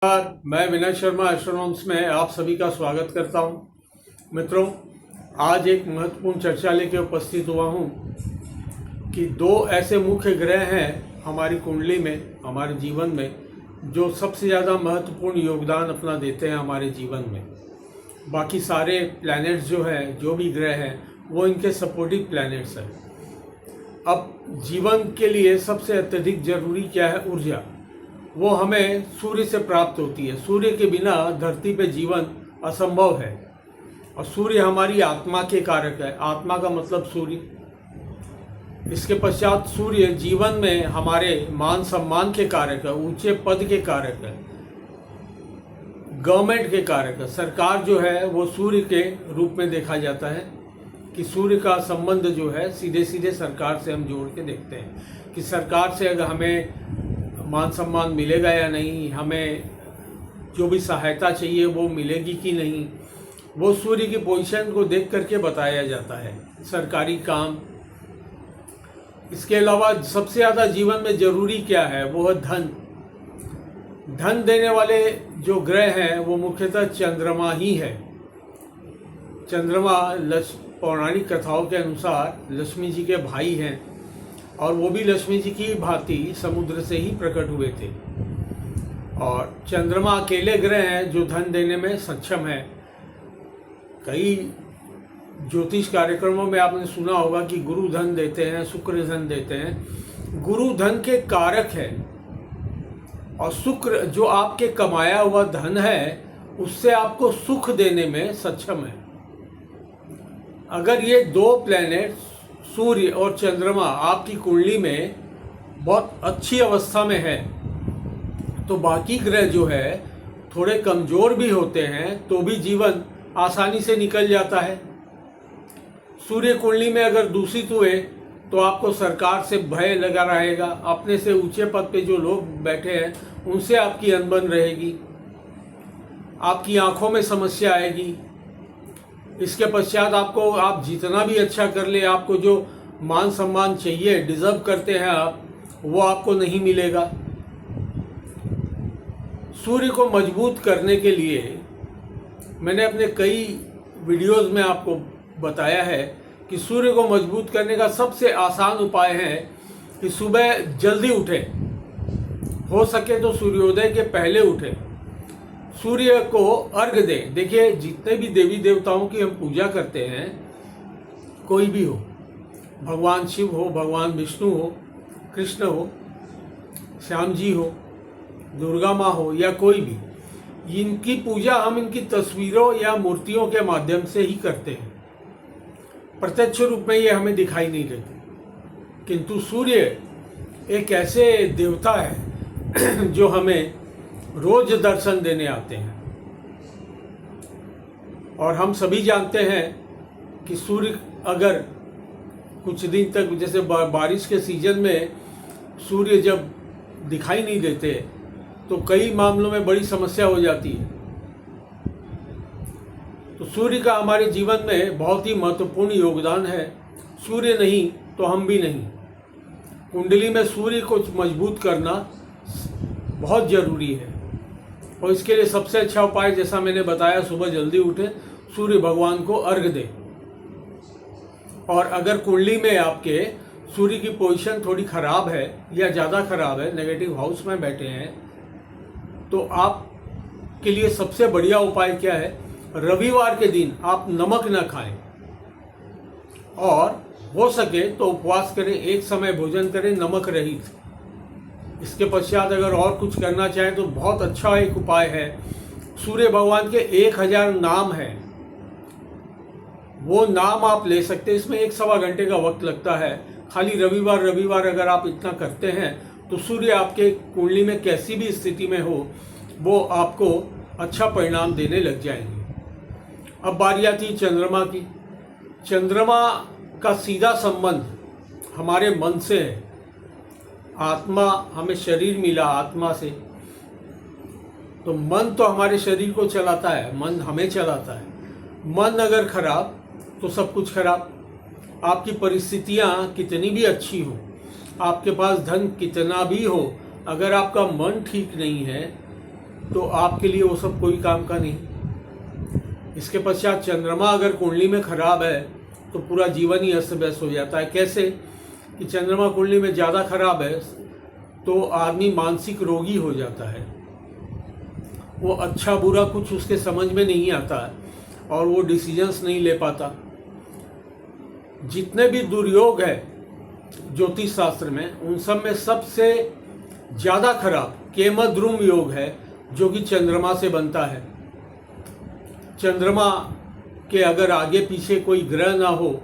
मैं विनय शर्मा एस्ट्रोनॉम्स में आप सभी का स्वागत करता हूं। मित्रों, आज एक महत्वपूर्ण चर्चा लेकर उपस्थित हुआ हूं कि दो ऐसे मुख्य ग्रह हैं हमारी कुंडली में, हमारे जीवन में, जो सबसे ज़्यादा महत्वपूर्ण योगदान अपना देते हैं हमारे जीवन में। बाकी सारे प्लैनेट्स जो हैं, जो भी ग्रह हैं, वो इनके सपोर्टिव प्लैनेट्स हैं। अब जीवन के लिए सबसे अत्यधिक जरूरी क्या है? ऊर्जा। वो हमें सूर्य से प्राप्त होती है। सूर्य के बिना धरती पे जीवन असंभव है। और सूर्य हमारी आत्मा के कारक है। आत्मा का मतलब सूर्य। इसके पश्चात सूर्य जीवन में हमारे मान सम्मान के कारक है, ऊंचे पद के कारक है, गवर्नमेंट के कारक है। सरकार जो है वो सूर्य के रूप में देखा जाता है कि सूर्य का संबंध जो है सीधे सीधे सरकार से हम जोड़ के देखते हैं कि सरकार से अगर हमें मान सम्मान मिलेगा या नहीं, हमें जो भी सहायता चाहिए वो मिलेगी कि नहीं, वो सूर्य की पोजीशन को देख करके बताया जाता है। सरकारी काम। इसके अलावा सबसे ज़्यादा जीवन में ज़रूरी क्या है? वो है धन। धन देने वाले जो ग्रह हैं वो मुख्यतः चंद्रमा ही है। चंद्रमा पौराणिक कथाओं के अनुसार लक्ष्मी जी के भाई हैं और वो भी लक्ष्मी जी की भांति समुद्र से ही प्रकट हुए थे। और चंद्रमा अकेले ग्रह हैं जो धन देने में सक्षम है। कई ज्योतिष कार्यक्रमों में आपने सुना होगा कि गुरु धन देते हैं, शुक्र धन देते हैं। गुरु धन के कारक है और शुक्र जो आपके कमाया हुआ धन है उससे आपको सुख देने में सक्षम है। अगर ये दो प्लैनेट सूर्य और चंद्रमा आपकी कुंडली में बहुत अच्छी अवस्था में है तो बाकी ग्रह जो है थोड़े कमजोर भी होते हैं तो भी जीवन आसानी से निकल जाता है। सूर्य कुंडली में अगर दूषित हुए तो आपको सरकार से भय लगा रहेगा। अपने से ऊंचे पद पे जो लोग बैठे हैं उनसे आपकी अनबन रहेगी। आपकी आंखों में समस्या आएगी। इसके पश्चात आप जितना भी अच्छा कर ले, आपको जो मान सम्मान चाहिए, डिजर्व करते हैं आप, वो आपको नहीं मिलेगा। सूर्य को मजबूत करने के लिए मैंने अपने कई वीडियोस में आपको बताया है कि सूर्य को मजबूत करने का सबसे आसान उपाय है कि सुबह जल्दी उठें। हो सके तो सूर्योदय के पहले उठें, सूर्य को अर्घ दें। देखिए, जितने भी देवी देवताओं की हम पूजा करते हैं, कोई भी हो, भगवान शिव हो, भगवान विष्णु हो, कृष्ण हो, श्याम जी हो, दुर्गा माँ हो या कोई भी, इनकी पूजा हम इनकी तस्वीरों या मूर्तियों के माध्यम से ही करते हैं। प्रत्यक्ष रूप में ये हमें दिखाई नहीं देते। किंतु सूर्य एक ऐसे देवता है जो हमें रोज दर्शन देने आते हैं। और हम सभी जानते हैं कि सूर्य अगर कुछ दिन तक, जैसे बारिश के सीजन में सूर्य जब दिखाई नहीं देते तो कई मामलों में बड़ी समस्या हो जाती है। तो सूर्य का हमारे जीवन में बहुत ही महत्वपूर्ण योगदान है। सूर्य नहीं तो हम भी नहीं। कुंडली में सूर्य को मजबूत करना बहुत जरूरी है। और इसके लिए सबसे अच्छा उपाय, जैसा मैंने बताया, सुबह जल्दी उठे, सूर्य भगवान को अर्घ दें। और अगर कुंडली में आपके सूर्य की पोजीशन थोड़ी खराब है या ज़्यादा खराब है, नेगेटिव हाउस में बैठे हैं, तो आपके लिए सबसे बढ़िया उपाय क्या है? रविवार के दिन आप नमक न खाएं और हो सके तो उपवास करें, एक समय भोजन करें नमक रहित। इसके पश्चात अगर और कुछ करना चाहें तो बहुत अच्छा एक उपाय है। सूर्य भगवान के 1000 नाम हैं, वो नाम आप ले सकते हैं। इसमें 1-1.25 घंटे का वक्त लगता है। खाली रविवार अगर आप इतना करते हैं तो सूर्य आपके कुंडली में कैसी भी स्थिति में हो, वो आपको अच्छा परिणाम देने लग जाएंगे। अब बारी आती है चंद्रमा की। चंद्रमा का सीधा संबंध हमारे मन से है। आत्मा, हमें शरीर मिला आत्मा से, तो मन तो हमारे शरीर को चलाता है, मन हमें चलाता है। मन अगर खराब तो सब कुछ खराब। आपकी परिस्थितियाँ कितनी भी अच्छी हो, आपके पास धन कितना भी हो, अगर आपका मन ठीक नहीं है तो आपके लिए वो सब कोई काम का नहीं। इसके पश्चात चंद्रमा अगर कुंडली में खराब है तो पूरा जीवन ही अस्त व्यस्त हो जाता है। कैसे कि चंद्रमा कुंडली में ज़्यादा खराब है तो आदमी मानसिक रोगी हो जाता है, वो अच्छा बुरा कुछ उसके समझ में नहीं आता है और वो डिसीजंस नहीं ले पाता। जितने भी दुर्योग है ज्योतिष शास्त्र में, उन सब में सबसे ज़्यादा खराब केमद्रुम योग है, जो कि चंद्रमा से बनता है। चंद्रमा के अगर आगे पीछे कोई ग्रह ना हो,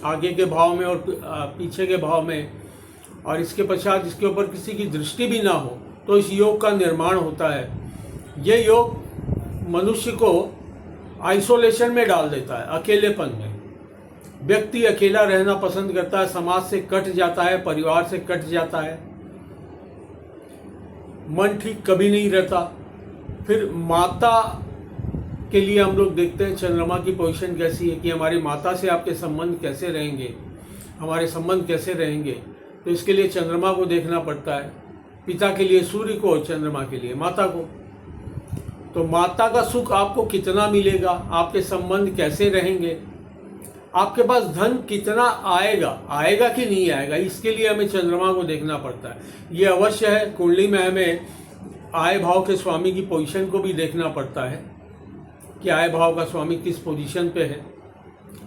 आगे के भाव में और पीछे के भाव में, और इसके पश्चात इसके ऊपर किसी की दृष्टि भी ना हो, तो इस योग का निर्माण होता है। ये योग मनुष्य को आइसोलेशन में डाल देता है, अकेलेपन में। व्यक्ति अकेला रहना पसंद करता है, समाज से कट जाता है, परिवार से कट जाता है, मन ठीक कभी नहीं रहता। फिर माता के लिए हम लोग देखते हैं चंद्रमा की पोजीशन कैसी है, कि हमारी माता से आपके संबंध कैसे रहेंगे, हमारे संबंध कैसे रहेंगे। तो इसके लिए चंद्रमा को देखना पड़ता है। पिता के लिए सूर्य को, चंद्रमा के लिए माता को। तो माता का सुख आपको कितना मिलेगा, आपके संबंध कैसे रहेंगे, आपके पास धन कितना आएगा कि नहीं आएगा, इसके लिए हमें चंद्रमा को देखना पड़ता है। ये अवश्य है। कुंडली में हमें आय भाव के स्वामी की पोजीशन को भी देखना पड़ता है कि आय भाव का स्वामी किस पोजीशन पे है,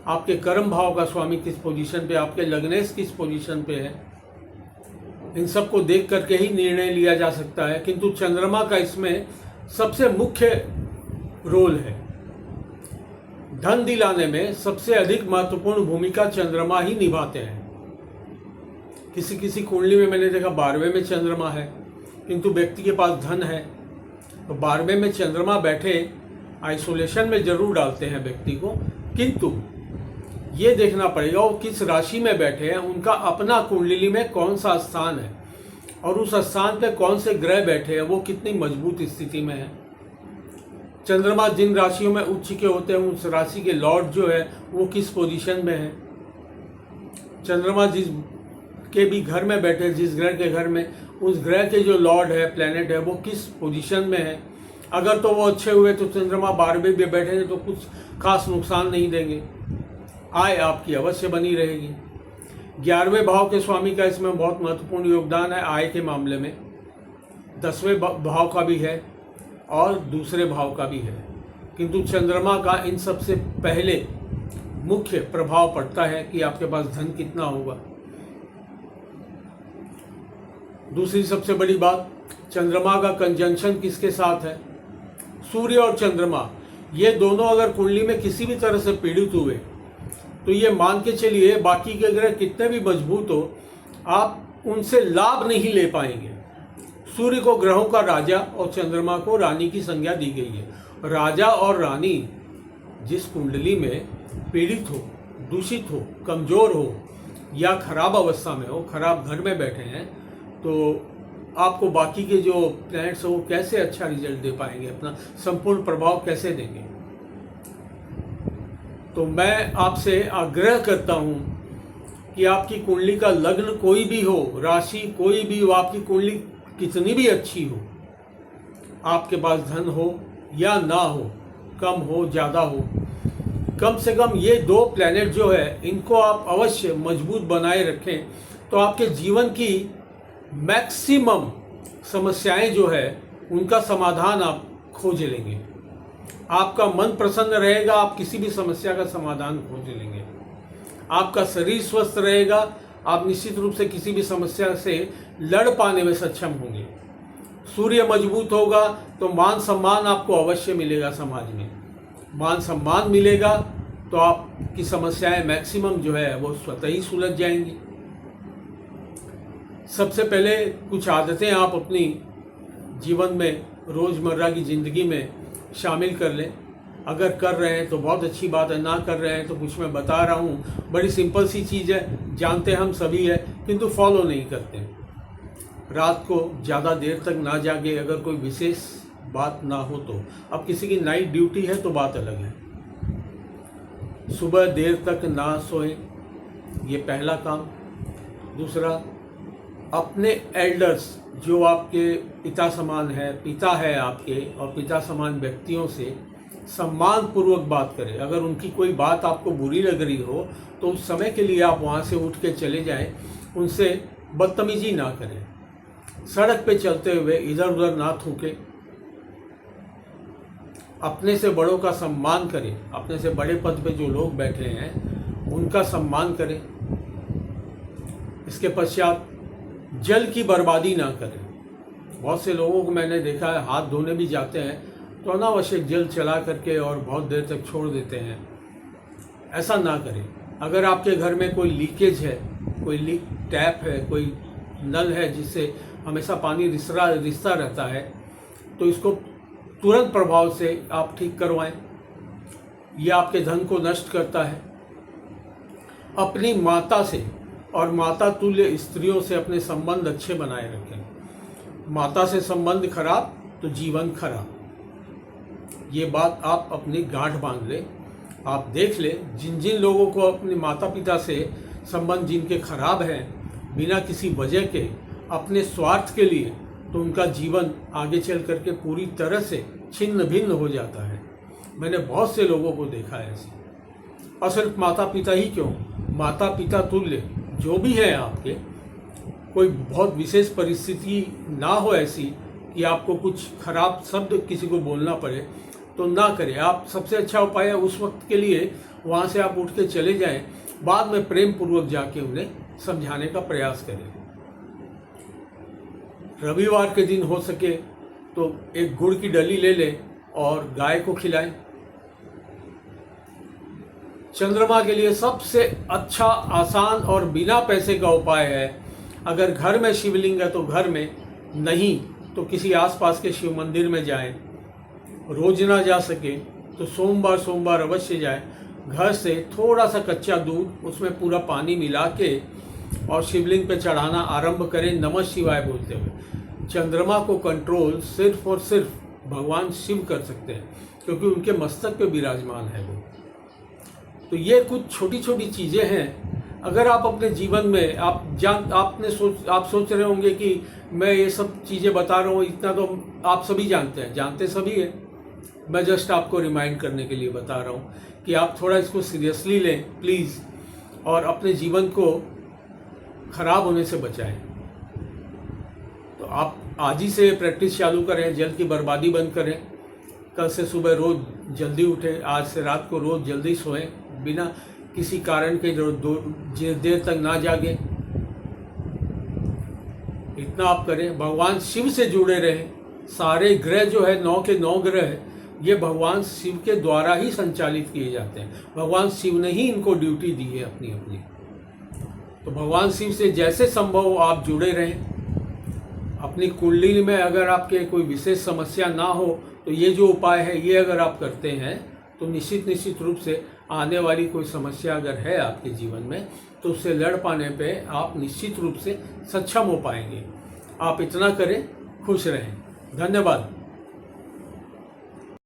आपके कर्म भाव का स्वामी किस पोजीशन पे, आपके लग्नेश किस पोजीशन पे है। इन सब को देख करके ही निर्णय लिया जा सकता है। किंतु चंद्रमा का इसमें सबसे मुख्य रोल है। धन दिलाने में सबसे अधिक महत्वपूर्ण भूमिका चंद्रमा ही निभाते हैं। किसी किसी कुंडली में मैंने देखा 12वें में चंद्रमा है, किंतु व्यक्ति के पास धन है, तो 12वें में चंद्रमा बैठे आइसोलेशन में जरूर डालते हैं व्यक्ति को। किंतु ये देखना पड़ेगा वो किस राशि में बैठे हैं, उनका अपना कुंडली में कौन सा स्थान है और उस स्थान पे कौन से ग्रह बैठे हैं, वो कितनी मजबूत स्थिति में है। चंद्रमा जिन राशियों में उच्च के होते हैं, उस राशि के लॉर्ड जो है वो किस पोजीशन में है। चंद्रमा जिस के भी घर में बैठे, जिस ग्रह के घर में, उस ग्रह के जो लॉर्ड है, प्लेनेट है, वो किस पोजीशन में है। अगर तो वो अच्छे हुए तो चंद्रमा 12वें में बैठे हैं तो कुछ खास नुकसान नहीं देंगे, आय आपकी अवश्य बनी रहेगी। 11वें भाव के स्वामी का इसमें बहुत महत्वपूर्ण योगदान है आय के मामले में। 10वें भाव का भी है और दूसरे भाव का भी है, किंतु चंद्रमा का इन सबसे पहले मुख्य प्रभाव पड़ता है कि आपके पास धन कितना होगा। दूसरी सबसे बड़ी बात, चंद्रमा का कंजंक्शन किसके साथ है, सूर्य और चंद्रमा। ये दोनों अगर कुंडली में किसी भी तरह से पीड़ित हुए तो ये मान के चलिए बाकी के ग्रह कितने भी मजबूत हो, आप उनसे लाभ नहीं ले पाएंगे। सूर्य को ग्रहों का राजा और चंद्रमा को रानी की संज्ञा दी गई है। राजा और रानी जिस कुंडली में पीड़ित हो, दूषित हो, कमजोर हो या खराब अवस्था में हो, खराब घर में बैठे हैं, तो आपको बाकी के जो प्लैनेट्स हैं वो कैसे अच्छा रिजल्ट दे पाएंगे, अपना संपूर्ण प्रभाव कैसे देंगे। तो मैं आपसे आग्रह करता हूं कि आपकी कुंडली का लग्न कोई भी हो, राशि कोई भी हो, आपकी कुंडली कितनी भी अच्छी हो, आपके पास धन हो या ना हो, कम हो ज़्यादा हो, कम से कम ये 2 प्लैनेट जो है इनको आप अवश्य मजबूत बनाए रखें, तो आपके जीवन की मैक्सिमम समस्याएं जो है उनका समाधान आप खोज लेंगे। आपका मन प्रसन्न रहेगा, आप किसी भी समस्या का समाधान खोज लेंगे। आपका शरीर स्वस्थ रहेगा, आप निश्चित रूप से किसी भी समस्या से लड़ पाने में सक्षम होंगे। सूर्य मजबूत होगा तो मान सम्मान आपको अवश्य मिलेगा, समाज में मान सम्मान मिलेगा तो आपकी समस्याएं मैक्सिमम जो है वो स्वतः ही सुलझ जाएंगी। सबसे पहले कुछ आदतें आप अपनी जीवन में, रोज़मर्रा की ज़िंदगी में शामिल कर लें। अगर कर रहे हैं तो बहुत अच्छी बात है, ना कर रहे हैं तो कुछ मैं बता रहा हूँ, बड़ी सिंपल सी चीज़ है, जानते हम सभी है, किंतु फॉलो नहीं करते। रात को ज़्यादा देर तक ना जागे, अगर कोई विशेष बात ना हो तो। अब किसी की नाइट ड्यूटी है तो बात अलग है। सुबह देर तक ना सोए, ये पहला काम। दूसरा, अपने एल्डर्स जो आपके पिता समान है, पिता है आपके और पिता समान व्यक्तियों से सम्मान पूर्वक बात करें। अगर उनकी कोई बात आपको बुरी लग रही हो तो उस समय के लिए आप वहाँ से उठ के चले जाएं, उनसे बदतमीजी ना करें, सड़क पे चलते हुए इधर उधर ना थूकें, अपने से बड़ों का सम्मान करें, अपने से बड़े पद पे जो लोग बैठे हैं उनका सम्मान करें। इसके पश्चात जल की बर्बादी ना करें। बहुत से लोगों को मैंने देखा है, हाथ धोने भी जाते हैं तो अनावश्यक जल चला करके और बहुत देर तक छोड़ देते हैं। ऐसा ना करें। अगर आपके घर में कोई लीकेज है, कोई लीक टैप है, कोई नल है जिससे हमेशा पानी रिसता रहता है, तो इसको तुरंत प्रभाव से आप ठीक करवाएं। यह आपके धन को नष्ट करता है। अपनी माता से और माता तुल्य स्त्रियों से अपने संबंध अच्छे बनाए रखें। माता से संबंध खराब तो जीवन खराब। ये बात आप अपनी गांठ बांध लें। आप देख लें, जिन जिन लोगों को अपने माता पिता से संबंध जिनके खराब हैं बिना किसी वजह के, अपने स्वार्थ के लिए, तो उनका जीवन आगे चल करके पूरी तरह से छिन्न भिन्न हो जाता है। मैंने बहुत से लोगों को देखा है ऐसे। और सिर्फ माता पिता ही क्यों, माता पिता तुल्य जो भी हैं आपके, कोई बहुत विशेष परिस्थिति ना हो ऐसी कि आपको कुछ खराब शब्द किसी को बोलना पड़े, तो ना करें। आप सबसे अच्छा उपाय है उस वक्त के लिए वहाँ से आप उठ के चले जाएं, बाद में प्रेम पूर्वक जाके उन्हें समझाने का प्रयास करें। रविवार के दिन हो सके तो एक गुड़ की डली ले लें और गाय को खिलाएं। चंद्रमा के लिए सबसे अच्छा, आसान और बिना पैसे का उपाय है, अगर घर में शिवलिंग है तो घर में, नहीं तो किसी आसपास के शिव मंदिर में जाएं। रोज ना जा सके तो सोमवार अवश्य जाएं। घर से थोड़ा सा कच्चा दूध, उसमें पूरा पानी मिला के और शिवलिंग पे चढ़ाना आरंभ करें नमः शिवाय बोलते हुए। चंद्रमा को कंट्रोल सिर्फ और सिर्फ भगवान शिव कर सकते हैं, क्योंकि उनके मस्तक पे विराजमान है वो। तो ये कुछ छोटी छोटी चीज़ें हैं। अगर आप अपने जीवन में आप सोच रहे होंगे कि मैं ये सब चीज़ें बता रहा हूँ, इतना तो आप सभी जानते हैं, जानते सभी हैं। मैं जस्ट आपको रिमाइंड करने के लिए बता रहा हूँ कि आप थोड़ा इसको सीरियसली लें प्लीज़, और अपने जीवन को खराब होने से बचाएं। तो आप आज ही से प्रैक्टिस चालू करें, जल की बर्बादी बंद करें। कल से सुबह रोज़ जल्दी उठें, आज से रात को रोज़ जल्दी सोएं, बिना किसी कारण के देर तक ना जागें। इतना आप करें। भगवान शिव से जुड़े रहें। सारे ग्रह जो है 9 के 9 ग्रह ये भगवान शिव के द्वारा ही संचालित किए जाते हैं। भगवान शिव ने ही इनको ड्यूटी दी है अपनी अपनी। तो भगवान शिव से जैसे संभव हो आप जुड़े रहें। अपनी कुंडली में अगर आपके कोई विशेष समस्या ना हो तो ये जो उपाय है ये अगर आप करते हैं तो निश्चित रूप से आने वाली कोई समस्या अगर है आपके जीवन में तो उससे लड़ पाने पे आप निश्चित रूप से सक्षम हो पाएंगे। आप इतना करें, खुश रहें। धन्यवाद।